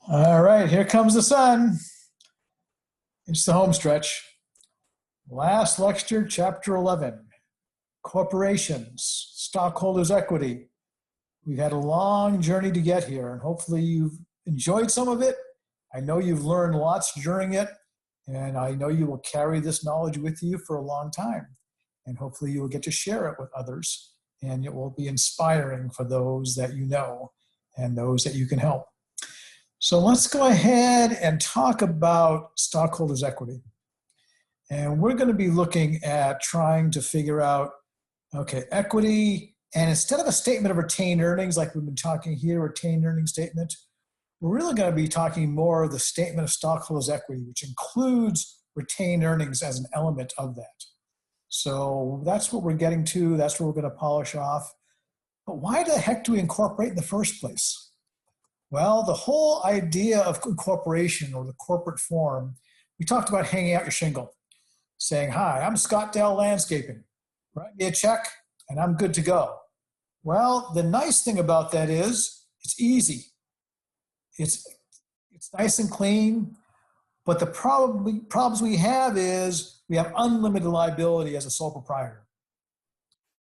All right, here comes the sun. It's the home stretch. Last lecture, chapter 11, corporations, stockholders' equity. We've had a long journey to get here, and hopefully you've enjoyed some of it. I know you've learned lots during it, and I know you will carry this knowledge with you for a long time. And hopefully you will get to share it with others, and it will be inspiring for those that you know and those that you can help. So let's go ahead and talk about stockholders' equity. And we're going to be looking at trying to figure out, okay, equity, and instead of a statement of retained earnings like we've been talking here, retained earnings statement, we're really going to be talking more of the statement of stockholders' equity, which includes retained earnings as an element of that. So that's what we're getting to. That's what we're going to polish off. But why the heck do we incorporate in the first place? Well, the whole idea of incorporation or the corporate form, we talked about hanging out your shingle, saying, hi, I'm Scott Dell Landscaping. Write me a check and I'm good to go. Well, the nice thing about that is it's easy. It's nice and clean, but the problems we have is we have unlimited liability as a sole proprietor.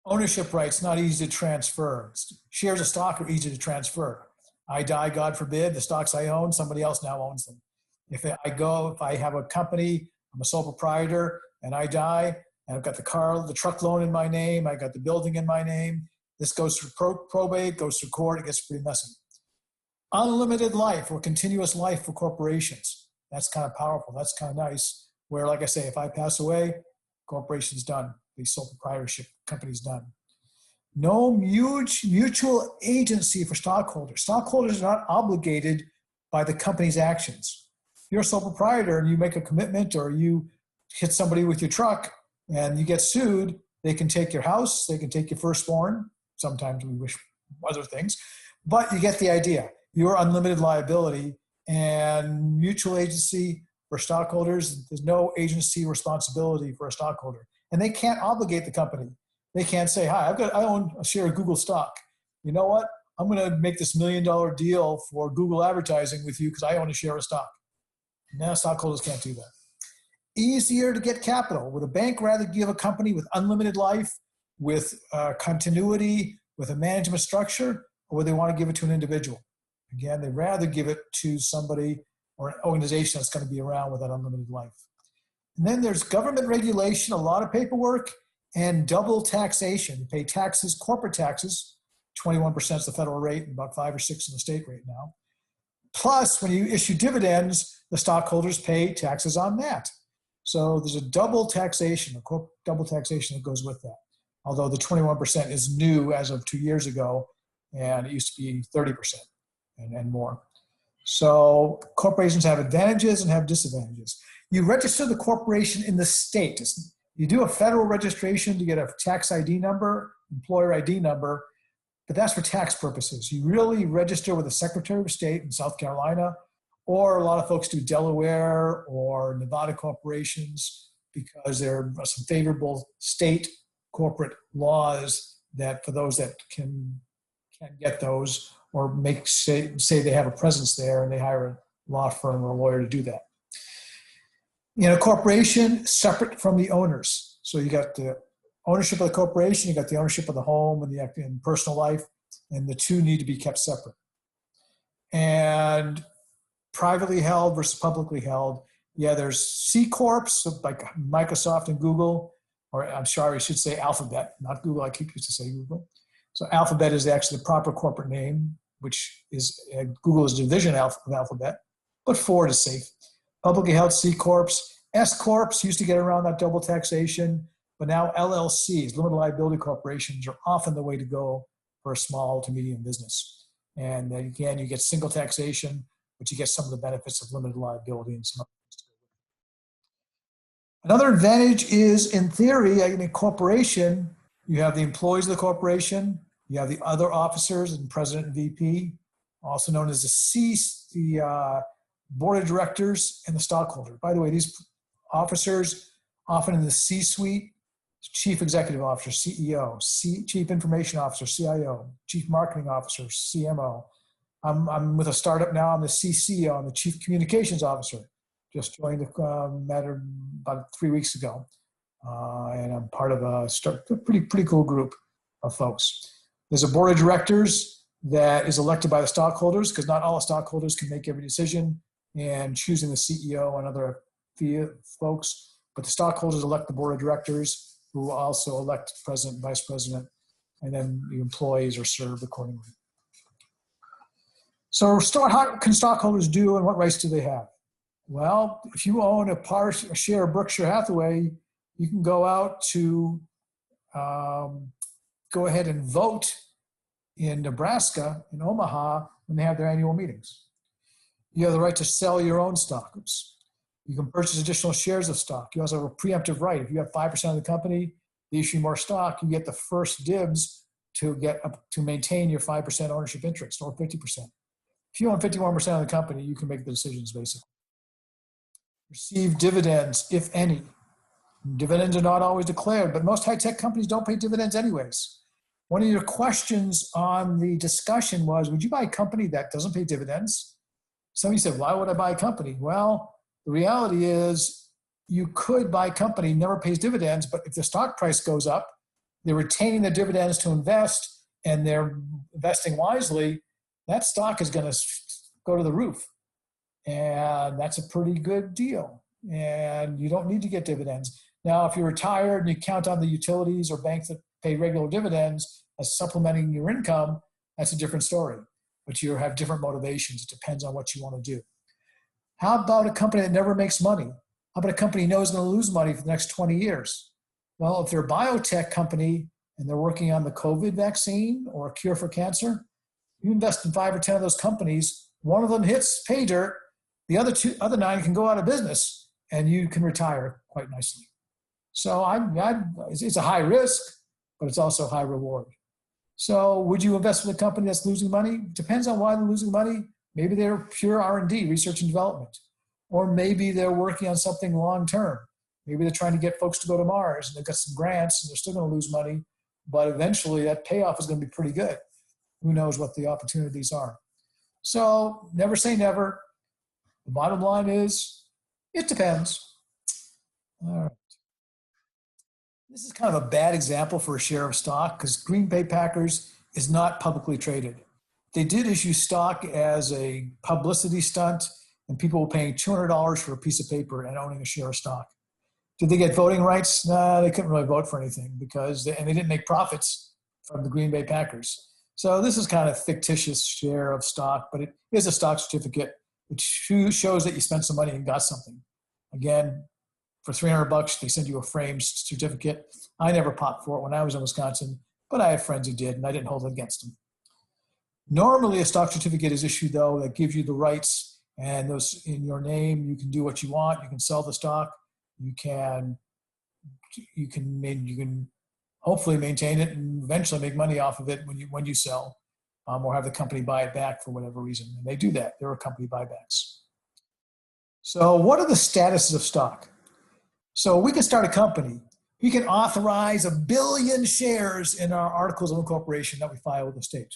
Ownership rights not easy to transfer. Shares of stock are easy to transfer. I die, God forbid, the stocks I own, somebody else now owns them. If I have a company, I'm a sole proprietor, and I die, and I've got the truck loan in my name, I got the building in my name, this goes through probate, goes through court, it gets pretty messy. Unlimited life or continuous life for corporations. That's kind of powerful, that's kind of nice. Where, like I say, if I pass away, corporation's done, the sole proprietorship company's done. No mutual agency for stockholders. Stockholders are not obligated by the company's actions. If you're a sole proprietor and you make a commitment or you hit somebody with your truck and you get sued, they can take your house, they can take your firstborn. Sometimes we wish other things, but you get the idea. You're unlimited liability, and mutual agency for stockholders, there's no agency responsibility for a stockholder. And they can't obligate the company. They can't say, hi, I own a share of Google stock. You know what? I'm going to make this $1 million deal for Google advertising with you because I own a share of stock. Now stockholders can't do that. Easier to get capital. Would a bank rather give a company with unlimited life, with continuity, with a management structure, or would they want to give it to an individual? Again, they'd rather give it to somebody or an organization that's going to be around with that unlimited life. And then there's government regulation, a lot of paperwork, and double taxation. You pay taxes, corporate taxes, 21% is the federal rate, and about 5 or 6 in the state rate now. Plus, when you issue dividends, the stockholders pay taxes on that. So there's a double taxation that goes with that. Although the 21% is new as of 2 years ago, and it used to be 30% and more. So corporations have advantages and have disadvantages. You register the corporation in the state. You do a federal registration to get a tax ID number, employer ID number, but that's for tax purposes. You really register with the Secretary of State in South Carolina, or a lot of folks do Delaware or Nevada corporations because there are some favorable state corporate laws that for those that can get those or say they have a presence there and they hire a law firm or a lawyer to do that. In a corporation, separate from the owners. So you got the ownership of the corporation, you got the ownership of the home and the personal life, and the two need to be kept separate. And privately held versus publicly held, yeah, there's C Corps, like Microsoft and Google, or I'm sorry, I should say Alphabet, not Google, I keep used to say Google. So Alphabet is actually the proper corporate name, which is, Google is a division of Alphabet, but Ford is safe. Publicly held C Corps. S Corps used to get around that double taxation, but now LLCs, limited liability corporations, are often the way to go for a small to medium business. And then again, you get single taxation, but you get some of the benefits of limited liability and some other. Another advantage is, in theory, in a corporation, you have the employees of the corporation, you have the other officers and president and VP, also known as the board of directors and the stockholder. By the way, these officers, often in the C-suite, chief executive officer, CEO, chief information officer, CIO, chief marketing officer, CMO, I'm with a startup now. I'm the CCO, I'm the Chief Communications Officer. Just joined the matter about 3 weeks ago. And I'm part of a pretty cool group of folks. There's a board of directors that is elected by the stockholders, because not all the stockholders can make every decision, and choosing the CEO and other folks. But the stockholders elect the board of directors, who also elect president, vice president, and then the employees are served accordingly. So how can stockholders do, and what rights do they have? Well, if you own a share of Berkshire Hathaway, you can go out to go ahead and vote in Nebraska, in Omaha, when they have their annual meetings. You have the right to sell your own stocks. You can purchase additional shares of stock. You also have a preemptive right. If you have 5% of the company, they issue more stock, you get the first dibs to maintain your 5% ownership interest, or 50%. If you own 51% of the company, you can make the decisions, basically. Receive dividends, if any. Dividends are not always declared, but most high-tech companies don't pay dividends anyways. One of your questions on the discussion was, would you buy a company that doesn't pay dividends? Somebody said, why would I buy a company? Well, the reality is you could buy a company that never pays dividends, but if the stock price goes up, they're retaining the dividends to invest, and they're investing wisely, that stock is going to go to the roof. And that's a pretty good deal. And you don't need to get dividends. Now, if you're retired and you count on the utilities or banks that pay regular dividends as supplementing your income, that's a different story. But you have different motivations. It depends on what you want to do. How about a company that never makes money? How about a company you know is going to lose money for the next 20 years? Well, if they're a biotech company and they're working on the COVID vaccine or a cure for cancer, you invest in 5 or 10 of those companies, one of them hits pay dirt, the other 9 can go out of business, and you can retire quite nicely. So it's a high risk, but it's also high reward. So would you invest in a company that's losing money? Depends on why they're losing money. Maybe they're pure R&D, research and development. Or maybe they're working on something long-term. Maybe they're trying to get folks to go to Mars, and they've got some grants, and they're still going to lose money, but eventually that payoff is going to be pretty good. Who knows what the opportunities are? So never say never. The bottom line is, it depends. All right. This is kind of a bad example for a share of stock, because Green Bay Packers is not publicly traded. They did issue stock as a publicity stunt, and people were paying $200 for a piece of paper and owning a share of stock. Did they get voting rights? No, they couldn't really vote for anything and they didn't make profits from the Green Bay Packers. So this is kind of a fictitious share of stock, but it is a stock certificate, which shows that you spent some money and got something. Again, for $300, they send you a framed certificate. I never popped for it when I was in Wisconsin, but I have friends who did, and I didn't hold it against them. Normally, a stock certificate is issued, though, that gives you the rights, and those in your name. You can do what you want. You can sell the stock. You can hopefully maintain it and eventually make money off of it when you sell, or have the company buy it back for whatever reason. And they do that. There are company buybacks. So what are the statuses of stock? So we can start a company. We can authorize 1 billion shares in our articles of incorporation that we file with the state.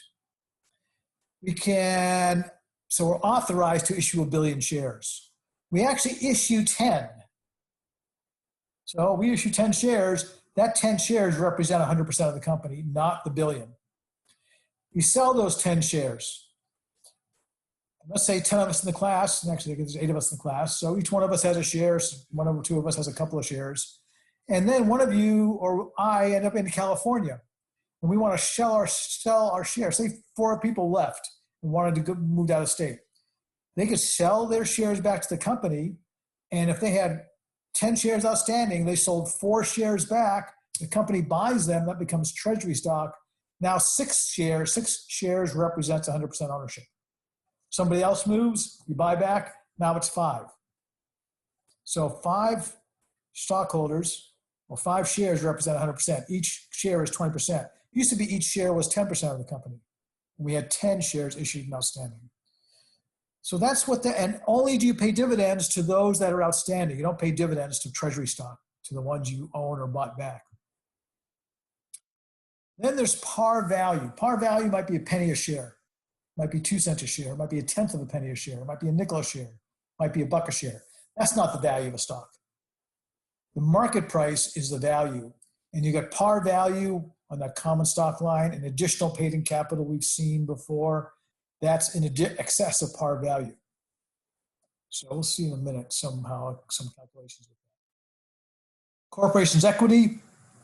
So we're authorized to issue 1 billion shares. We actually issue 10. So we issue 10 shares. That 10 shares represent 100% of the company, not the billion. We sell those 10 shares. Let's say 10 of us in the class, and actually there's 8 of us in the class, so each one of us has a share, one or 2 of us has a couple of shares. And then one of you or I end up in California, and we want to sell our shares. Say 4 people left and wanted to move out of state. They could sell their shares back to the company, and if they had 10 shares outstanding, they sold 4 shares back, the company buys them, that becomes treasury stock. Now 6 shares represents 100% ownership. Somebody else moves, you buy back, now it's 5. So 5 stockholders, or 5 shares represent 100%. Each share is 20%. It used to be each share was 10% of the company. We had 10 shares issued and outstanding. So that's and only do you pay dividends to those that are outstanding. You don't pay dividends to treasury stock, to the ones you own or bought back. Then there's par value. Par value might be a penny a share. might be 2 cents a share, it might be a tenth of a penny a share, it might be a nickel a share, it might be $1 a share. That's not the value of a stock. The market price is the value. And you got par value on that common stock line, and additional paid-in capital we've seen before. That's in excess of par value. So we'll see in a minute somehow some calculations with that. Corporation's equity,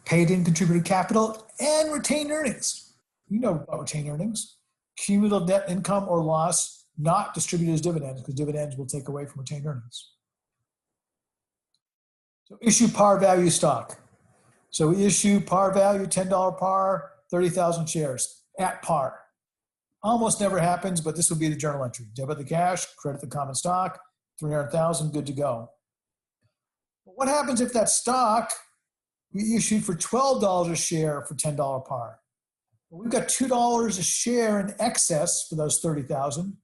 paid-in contributed capital, and retained earnings. You know about retained earnings. Cumulative net income or loss not distributed as dividends, because dividends will take away from retained earnings. So issue par value stock. So we issue par value, $10 par, 30,000 shares at par. Almost never happens, but this would be the journal entry. Debit the cash, credit the common stock, 300,000, good to go. But what happens if that stock we issued for $12 a share for $10 par? Well, we've got $2 a share in excess for those 30,000.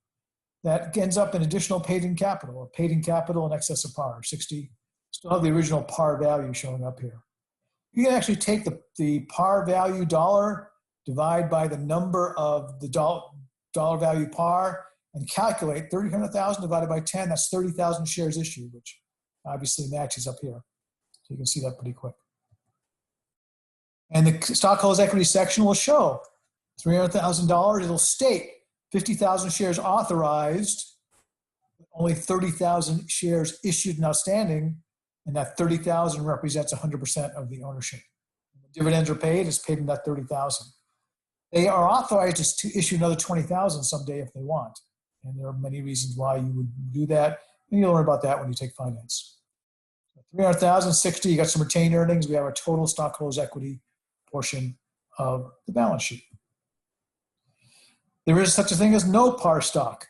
That ends up in additional paid-in capital, or paid-in capital in excess of par, 60. Still have the original par value showing up here. You can actually take the par value dollar, divide by the number of the dollar value par, and calculate 300,000 divided by 10. That's 30,000 shares issued, which obviously matches up here. So you can see that pretty quick. And the stockholders' equity section will show $300,000. It'll state 50,000 shares authorized, only 30,000 shares issued and outstanding, and that 30,000 represents 100% of the ownership. When the dividends are paid, it's paid in that 30,000. They are authorized to issue another 20,000 someday if they want. And there are many reasons why you would do that. And you'll learn about that when you take finance. 300,000, 60, you got some retained earnings. We have our total stockholders' equity portion of the balance sheet. There is such a thing as no par stock.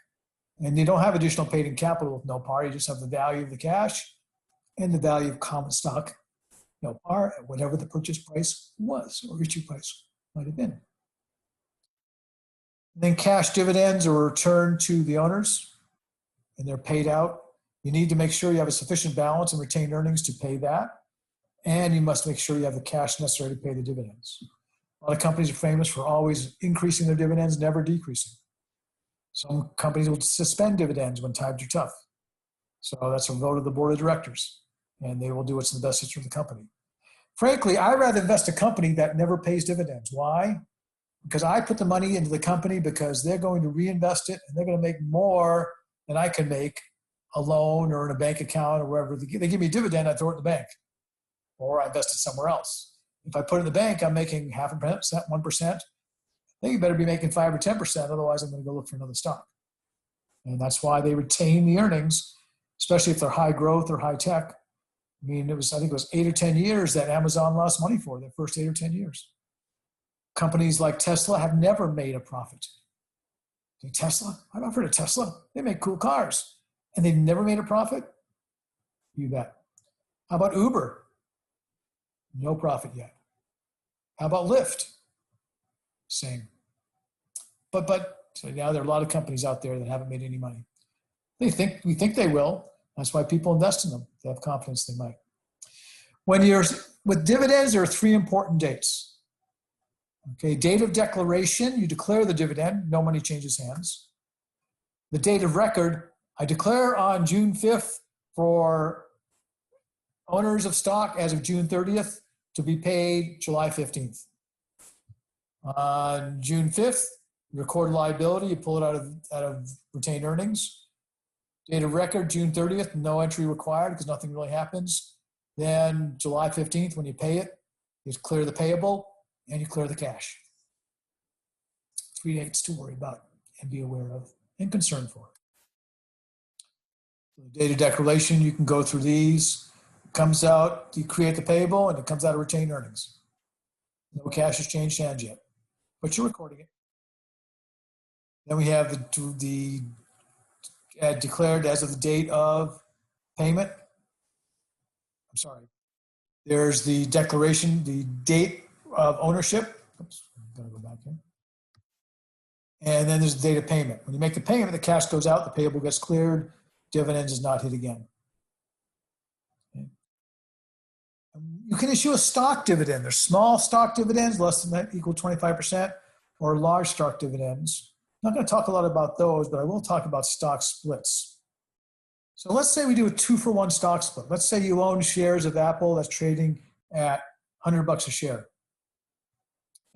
And you don't have additional paid-in capital with no par. You just have the value of the cash and the value of common stock, no par, at whatever the purchase price was or issue price might have been. And then cash dividends are returned to the owners and they're paid out. You need to make sure you have a sufficient balance in retained earnings to pay that. And you must make sure you have the cash necessary to pay the dividends. A lot of companies are famous for always increasing their dividends, never decreasing. Some companies will suspend dividends when times are tough. So that's a vote of the board of directors, and they will do what's in the best interest of the company. Frankly, I'd rather invest in a company that never pays dividends. Why? Because I put the money into the company because they're going to reinvest it, and they're going to make more than I can make a loan or in a bank account or wherever. They give me a dividend, I throw it in the bank, or I invest it somewhere else. If I put it in the bank, I'm making 0.5%, 1%. I think you better be making 5 or 10%, otherwise I'm going to go look for another stock. And that's why they retain the earnings, especially if they're high growth or high tech. I mean, I think it was 8 or 10 years that Amazon lost money for, their first 8 or 10 years. Companies like Tesla have never made a profit. Tesla? I've not heard of Tesla. They make cool cars. And they've never made a profit? You bet. How about Uber? No profit yet. How about Lyft? Same. But so now there are a lot of companies out there that haven't made any money. We think they will. That's why people invest in them. They have confidence they might. When you're with dividends, there are 3 important dates. Okay, date of declaration, you declare the dividend, no money changes hands. The date of record, I declare on June 5th for owners of stock as of June 30th to be paid July 15th. On June 5th, you record liability, you pull it out of retained earnings. Date of record, June 30th, no entry required because nothing really happens. Then July 15th, when you pay it, you clear the payable and you clear the cash. 3 dates to worry about and be aware of and concerned for. The date of declaration, you can go through these. It comes out, you create the payable, and it comes out of retained earnings. No cash has changed hands yet, but you're recording it. Then we have the declared as of the date of payment. I'm sorry. There's the declaration, the date of ownership. Oops, I'm going to go back here. And then there's the date of payment. When you make the payment, the cash goes out, the payable gets cleared, dividends is not hit again. Okay. You can issue a stock dividend. There's small stock dividends, less than that, equal 25%, or large stock dividends. not going to talk a lot about those, but I will talk about stock splits. So let's say we do a 2-for-1 stock split. Let's say you own shares of Apple that's trading at $100 a share.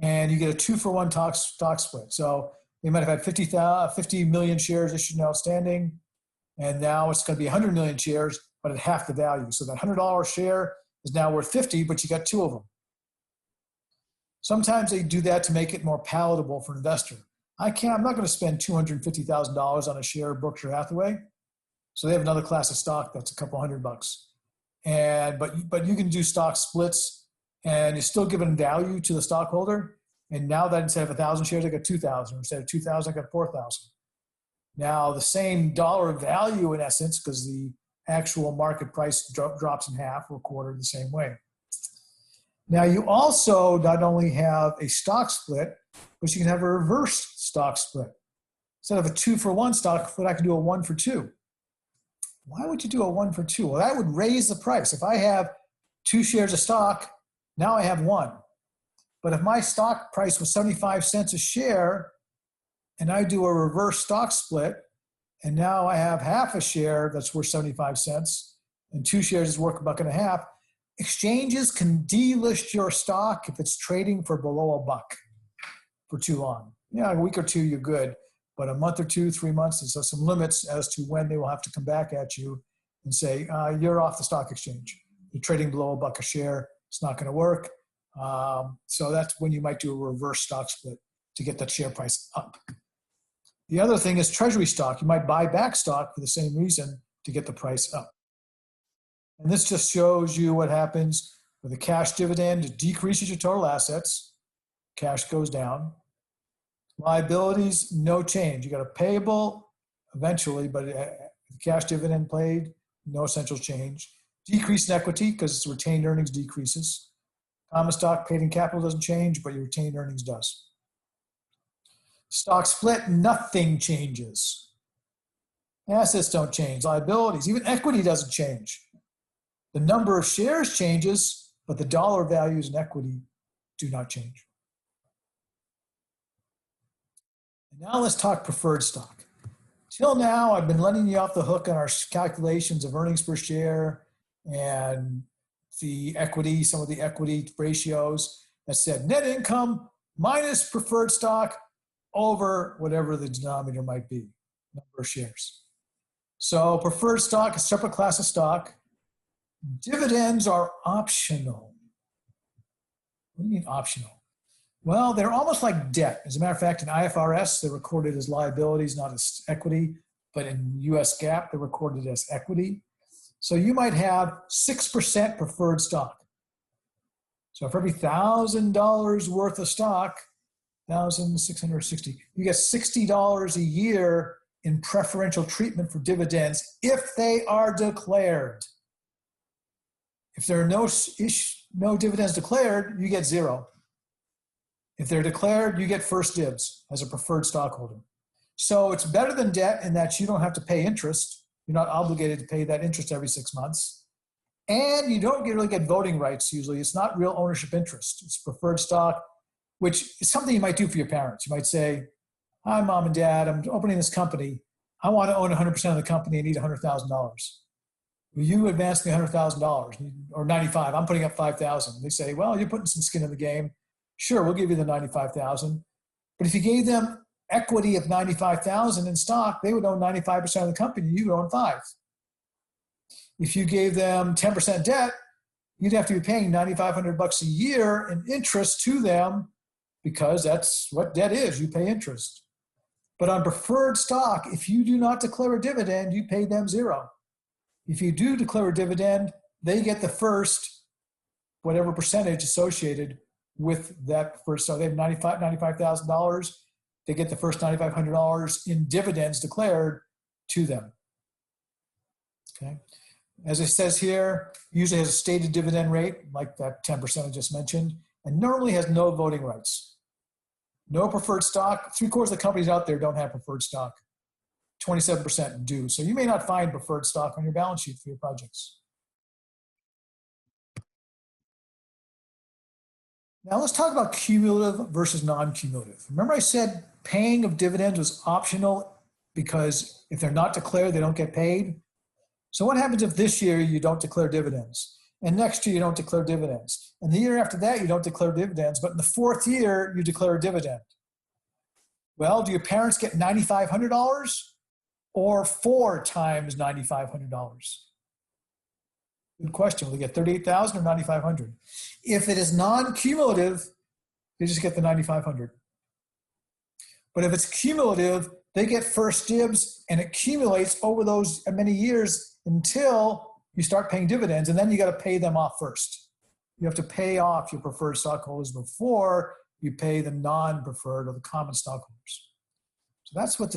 And you get a 2-for-1 stock split. So you might have had 50 million shares issued and outstanding, and now it's going to be 100 million shares, but at half the value. So that $100 share is now worth 50, but you got 2 of them. Sometimes they do that to make it more palatable for an investor. I'm not going to spend $250,000 on a share of Berkshire Hathaway. So they have another class of stock that's a couple $100. But you can do stock splits, and you're still giving value to the stockholder. And now that instead of 1,000 shares, I got 2,000. Instead of 2,000, I got 4,000. Now the same dollar value in essence, because the actual market price drops in half or quarter the same way. Now you also not only have a stock split, but you can have a reverse stock split. Instead of a 2-for-1 stock split, I can do a 1-for-2. Why would you do a 1-for-2? Well, that would raise the price. If I have 2 shares of stock, now I have 1. But if my stock price was 75 cents a share, and I do a reverse stock split, and now I have half a share that's worth 75 cents, and 2 shares is worth $1.50, exchanges can delist your stock if it's trading for below $1 for too long. Yeah, a week or two, you're good. But a month or 2, 3 months, there's some limits as to when they will have to come back at you and say, you're off the stock exchange. You're trading below $1 a share. It's not going to work. So that's when you might do a reverse stock split to get that share price up. The other thing is treasury stock. You might buy back stock for the same reason to get the price up. And this just shows you what happens with a cash dividend. It decreases your total assets. Cash goes down. Liabilities, no change. You got a payable eventually, but the cash dividend paid, no essential change. Decrease in equity because retained earnings decreases. Common stock paid in capital doesn't change, but your retained earnings does. Stock split, nothing changes. Assets don't change. Liabilities, even equity doesn't change. The number of shares changes, but the dollar values in equity do not change. And now let's talk preferred stock. Till now, I've been letting you off the hook on our calculations of earnings per share and the equity, some of the equity ratios that said net income minus preferred stock over whatever the denominator might be, number of shares. So preferred stock is a separate class of stock. Dividends are optional. What do you mean optional? Well, they're almost like debt. As a matter of fact, in IFRS, they're recorded as liabilities, not as equity, but in US GAAP, they're recorded as equity. So you might have 6% preferred stock. So for every $1,000 worth of stock, 1,660, you get $60 a year in preferential treatment for dividends if they are declared. If there are no dividends declared, you get 0. If they're declared, you get first dibs as a preferred stockholder. So it's better than debt in that you don't have to pay interest. You're not obligated to pay that interest every 6 months. And you don't really get voting rights usually. It's not real ownership interest. It's preferred stock, which is something you might do for your parents. You might say, hi, Mom and Dad, I'm opening this company. I want to own 100% of the company and need $100,000. Will you advance me $100,000 or 95? I'm putting up 5,000. They say, well, you're putting some skin in the game. Sure, we'll give you the 95,000. But if you gave them equity of 95,000 in stock, they would own 95% of the company. You would own 5. If you gave them 10% debt, you'd have to be paying $9,500 a year in interest to them because that's what debt is. You pay interest. But on preferred stock, if you do not declare a dividend, you pay them 0. If you do declare a dividend, they get the first, whatever percentage associated with that first. So they have $95,000. They get the first $9,500 in dividends declared to them. Okay. As it says here, usually has a stated dividend rate, like that 10% I just mentioned, and normally has no voting rights. No preferred stock. 3/4 of the companies out there don't have preferred stock. 27% do. So you may not find preferred stock on your balance sheet for your projects. Now let's talk about cumulative versus non-cumulative. Remember I said paying of dividends was optional because if they're not declared, they don't get paid. So what happens if this year you don't declare dividends? And next year you don't declare dividends? And the year after that you don't declare dividends, but in the fourth year you declare a dividend. Well, do your parents get $9,500 or 4 times $9,500? Good question. Will they get $38,000 or $9,500? If it is non-cumulative, they just get the $9,500. But if it's cumulative, they get first dibs, and it accumulates over those many years until you start paying dividends, and then you got to pay them off first. You have to pay off your preferred stockholders before you pay the non-preferred or the common stockholders. So that's what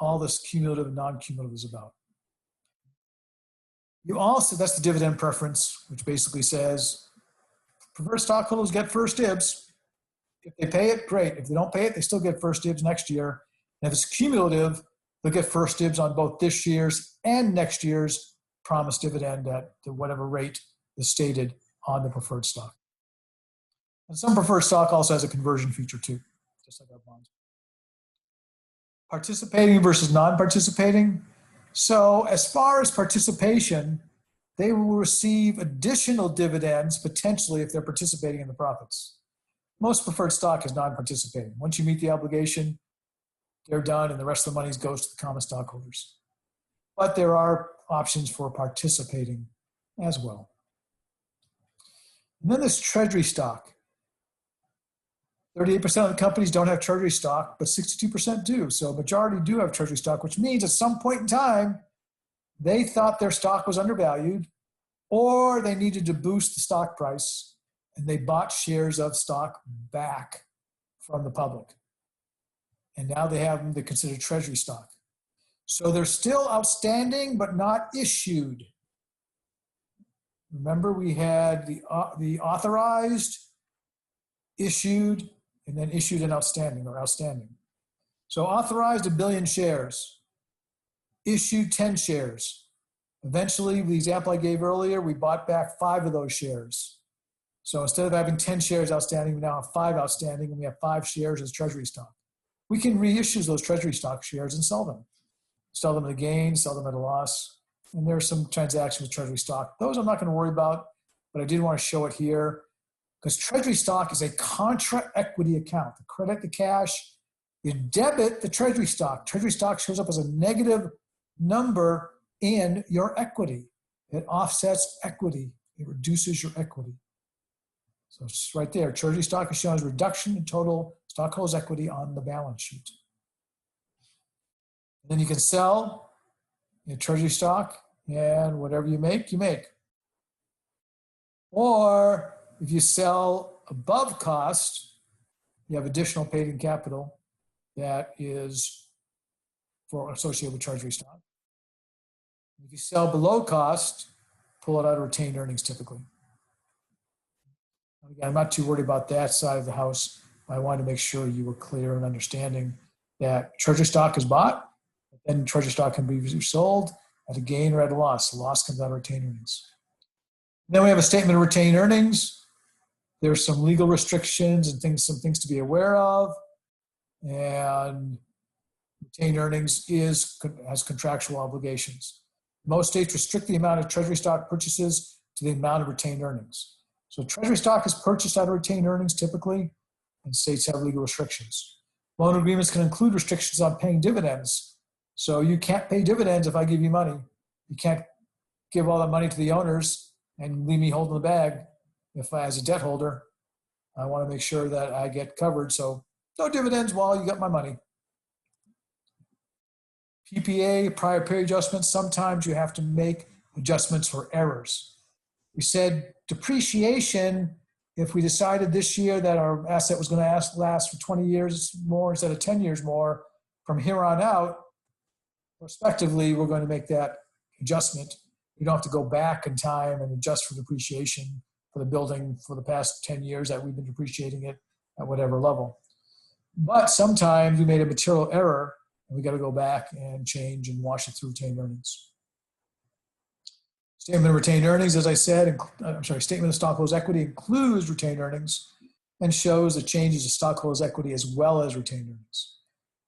all this cumulative and non-cumulative is about. You also, that's the dividend preference, which basically says preferred stockholders get first dibs. If they pay it, great. If they don't pay it, they still get first dibs next year. And if it's cumulative, they'll get first dibs on both this year's and next year's promised dividend at whatever rate is stated on the preferred stock. And some preferred stock also has a conversion feature too, just like our bonds. Participating versus non-participating. So as far as participation, they will receive additional dividends potentially if they're participating in the profits. Most preferred stock is non-participating. Once you meet the obligation, they're done and the rest of the money goes to the common stockholders. But there are options for participating as well. And then there's treasury stock. 38% of the companies don't have treasury stock, but 62% do. So a majority do have treasury stock, which means at some point in time, they thought their stock was undervalued or they needed to boost the stock price and they bought shares of stock back from the public. And now they have them, they consider treasury stock. So they're still outstanding, but not issued. Remember, we had the authorized, issued, and then issued and outstanding or outstanding. So authorized 1 billion shares, issued 10 shares. Eventually, the example I gave earlier, we bought back 5 of those shares. So instead of having 10 shares outstanding, we now have 5 outstanding, and we have 5 shares as treasury stock. We can reissue those treasury stock shares and sell them. Sell them at a gain, sell them at a loss. And there's some transactions with treasury stock. Those I'm not going to worry about, but I did want to show it here because treasury stock is a contra equity account. The credit the cash, you debit the treasury stock. Treasury stock shows up as a negative number in your equity. It offsets equity. It reduces your equity. So it's right there. Treasury stock is shown as reduction in total stockholders' equity on the balance sheet. And then you can sell your treasury stock, and whatever you make, you make. Or if you sell above cost, you have additional paid-in capital that is associated with treasury stock. If you sell below cost, pull it out of retained earnings typically. Again, I'm not too worried about that side of the house. I wanted to make sure you were clear in understanding that treasury stock is bought, but then treasury stock can be sold at a gain or at a loss. The loss comes out of retained earnings. Then we have a statement of retained earnings. There's some legal restrictions and some things to be aware of. And retained earnings has contractual obligations. Most states restrict the amount of treasury stock purchases to the amount of retained earnings. So treasury stock is purchased out of retained earnings typically, and states have legal restrictions. Loan agreements can include restrictions on paying dividends. So you can't pay dividends if I give you money. You can't give all that money to the owners and leave me holding the bag. If as a debt holder, I want to make sure that I get covered. So no dividends while you got my money. PPA, prior period adjustments, sometimes you have to make adjustments for errors. We said depreciation, if we decided this year that our asset was going to last for 20 years more instead of 10 years more, from here on out, prospectively, we're going to make that adjustment. We don't have to go back in time and adjust for depreciation for the building for the past 10 years that we've been depreciating it at whatever level. But sometimes we made a material error and we got to go back and change and wash it through retained earnings. Statement of retained earnings, as I said, statement of stockholders' equity includes retained earnings and shows the changes to stockholders' equity as well as retained earnings.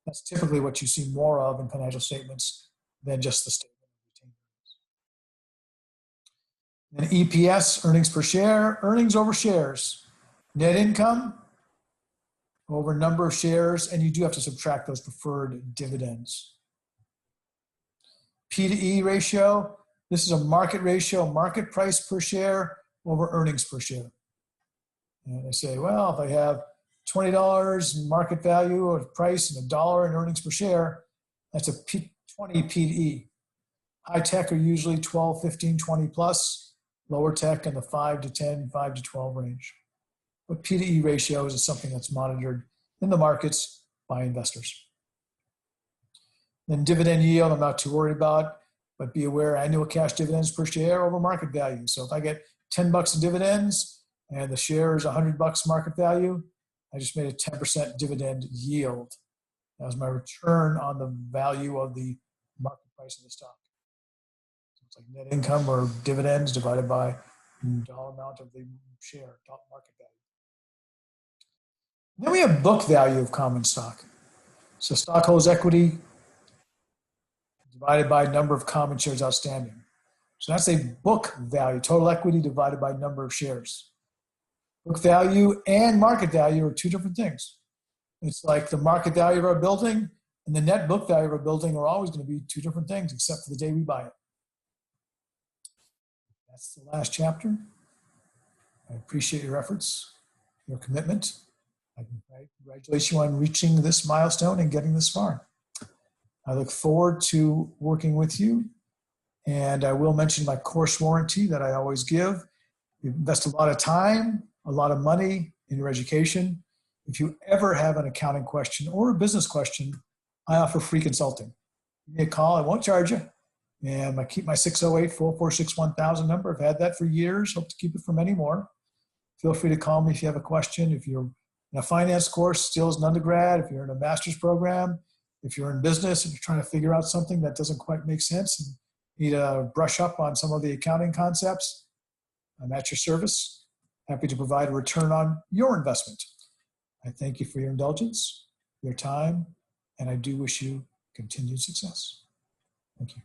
That's typically what you see more of in financial statements than just the statement of retained earnings. Then EPS, earnings per share, earnings over shares. Net income over number of shares, and you do have to subtract those preferred dividends. P to E ratio, this is a market ratio, market price per share over earnings per share. And they say, well, if I have $20 in market value or price and $1 in earnings per share, that's a 20 P to E. High tech are usually 12, 15, 20 plus. Lower tech in the 5 to 10, 5 to 12 range. But P to E ratios is something that's monitored in the markets by investors. Then dividend yield, I'm not too worried about, but be aware annual cash dividends per share over market value. So if I get 10 bucks in dividends and the share is 100 bucks market value, I just made a 10% dividend yield. That was my return on the value of the market price of the stock. So it's like net income or dividends divided by the dollar amount of the share, market value. Then we have book value of common stock. So stockholders' equity divided by number of common shares outstanding. So that's a book value, total equity divided by number of shares. Book value and market value are two different things. It's like the market value of our building and the net book value of our building are always going to be two different things, except for the day we buy it. That's the last chapter. I appreciate your efforts, your commitment. I congratulate you on reaching this milestone and getting this far. I look forward to working with you, and I will mention my course warranty that I always give. You invest a lot of time, a lot of money in your education. If you ever have an accounting question or a business question, I offer free consulting. Give me a call, I won't charge you. And I keep my 608-446-1000 number. I've had that for years, hope to keep it for many more. Feel free to call me if you have a question. If you're in a finance course, still as an undergrad, if you're in a master's program, if you're in business and you're trying to figure out something that doesn't quite make sense and need to brush up on some of the accounting concepts, I'm at your service. Happy to provide a return on your investment. I thank you for your indulgence, your time, and I do wish you continued success. Thank you.